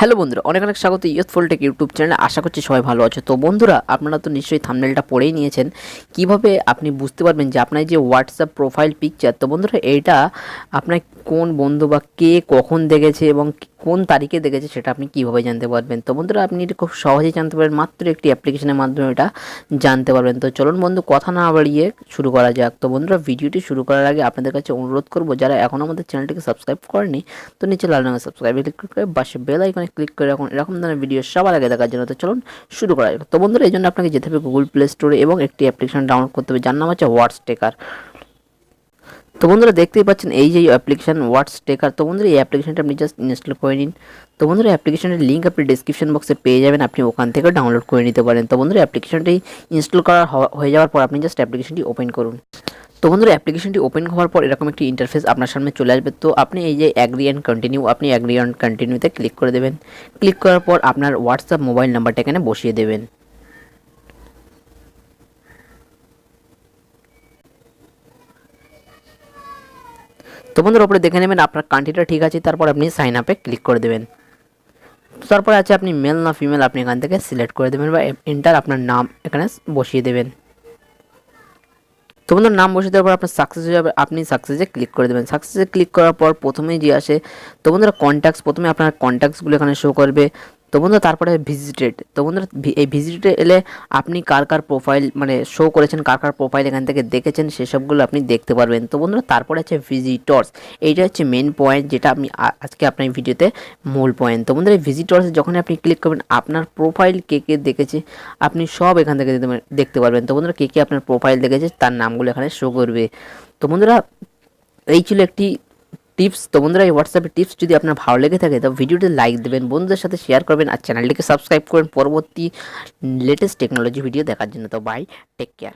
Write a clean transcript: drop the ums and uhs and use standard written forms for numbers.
Hello বন্ধুরা, অনেক অনেক স্বাগত ইয়ুথফুল টেক ইউটিউব চ্যানেলে। আশা করছি সবাই ভালো আছে। তো বন্ধুরা, আপনারা তো নিশ্চয়ই থাম্বনেলটা পড়েই নিয়েছেন। কিভাবে আপনি বুঝতে পারবেন যে আপনার যে হোয়াটসঅ্যাপ প্রোফাইল পিকচার, তো বন্ধুরা এইটা আপনার কোন বন্ধু বা কে কখন দেখেছে এবং কোন তারিখে দেখেছে সেটা আপনি কীভাবে জানতে পারবেন। তো বন্ধুরা, আপনি এটা খুব সহজেই জানতে পারবেন, মাত্র একটি অ্যাপ্লিকেশনের মাধ্যমে এটা জানতে পারবেন। তো চলুন বন্ধু, কথা না বাড়িয়ে শুরু করা যাক। তো বন্ধুরা, ভিডিওটি শুরু করার আগে আপনাদের কাছে অনুরোধ করব, যারা এখনও আমাদের চ্যানেলটিকে সাবস্ক্রাইব করেনি, তো নিচে লাল রঙের সাবস্ক্রাইবে ক্লিক করে পাশে বেল আইকনে ক্লিক করে রাখুন এরকম ধরনের ভিডিও সবার আগে দেখার জন্য। তো চলুন শুরু করা যাক। তো বন্ধুরা, এই জন্য আপনাকে যেতে হবে গুগল প্লে স্টোরে এবং একটি অ্যাপ্লিকেশন ডাউনলোড করতে হবে, যার নাম হচ্ছে হোয়াটসটেকার। তো বন্ধুরা, দেখতেই পাচ্ছেন এই যে অ্যাপ্লিকেশন হোয়াটসটেকার। তো বন্ধুরা, এই অ্যাপ্লিকেশনটা আপনি জাস্ট ইনস্টল করে নিন। তো বন্ধুরা, অ্যাপ্লিকেশনের লিঙ্ক আপনি ডিসক্রিপশন বক্সে পেয়ে যাবেন, আপনি ওখান থেকে ডাউনলোড করে নিতে পারেন। তো বন্ধুরা, অ্যাপ্লিকেশনটি ইনস্টল করা হয়ে যাওয়ার পর আপনি জাস্ট অ্যাপ্লিকেশনটি ওপেন করুন। তো বন্ধুরা, অ্যাপ্লিকেশনটি ওপেন হওয়ার পর এরকম একটি ইন্টারফেস আপনার সামনে চলে আসবে। তো আপনি এই যে অ্যাগ্রি অ্যান্ড কন্টিনিউ, আপনি অ্যাগ্রি অ্যান্ড কন্টিনিউতে ক্লিক করে দেবেন। ক্লিক করার পর আপনার হোয়াটসঅ্যাপ মোবাইল নাম্বারটা এখানে বসিয়ে দেবেন। তো বন্ধুরা, উপরে দেখে নেবেন আপনার কান্ট্রিটা ঠিক আছে, তারপর আপনি সাইন আপে ক্লিক করে দেবেন। তারপরে আছে আপনি মেল না ফিমেল, আপনি এখান থেকে সিলেক্ট করে দেবেন বা এন্টার আপনার নাম এখানে বসিয়ে দেবেন। তো বন্ধুর নাম বসিয়ে দেওয়ার পর আপনার সাকসেস হয়ে যাবে, আপনি সাকসেসে ক্লিক করে দেবেন। সাকসেসে ক্লিক করার পর প্রথমেই যে আসে, তো বন্ধুরা কন্ট্যাক্টস, প্রথমে আপনার কন্ট্যাক্টসগুলো এখানে শো করবে। তো বন্ধুরা, তারপরে ভিজিটেড। তো বন্ধুরা, এই ভিজিটে এলে আপনি কার কার প্রোফাইল মানে শো করেছেন, কার কার প্রোফাইল এখান থেকে দেখেছেন সেসবগুলো আপনি দেখতে পারবেন। তো বন্ধুরা, তারপরে আছে ভিজিটর্স। এইটা হচ্ছে মেন পয়েন্ট, যেটা আমি আজকে আপনার ভিডিওতে মূল পয়েন্ট। তো বন্ধুরা, এই ভিজিটর্সে যখন আপনি ক্লিক করবেন, আপনার প্রোফাইল কে কে দেখেছে আপনি সব এখান থেকে দেখতে পারবেন। তো বন্ধুরা, কে কে আপনার প্রোফাইল দেখেছে তার নামগুলো এখানে শো করবে। তো বন্ধুরা, এই ছিল একটি টিপস। তো বন্ধুরা, এই হোয়াটসঅ্যাপের টিপস যদি আপনার ভালো লেগে থাকে তো ভিডিওতে লাইক দেবেন, বন্ধুদের সাথে শেয়ার করবেন আর চ্যানেলটিকে সাবস্ক্রাইব করবেন পরবর্তী লেটেস্ট টেকনোলজি ভিডিও দেখার জন্য। তো বাই, টেক কেয়ার।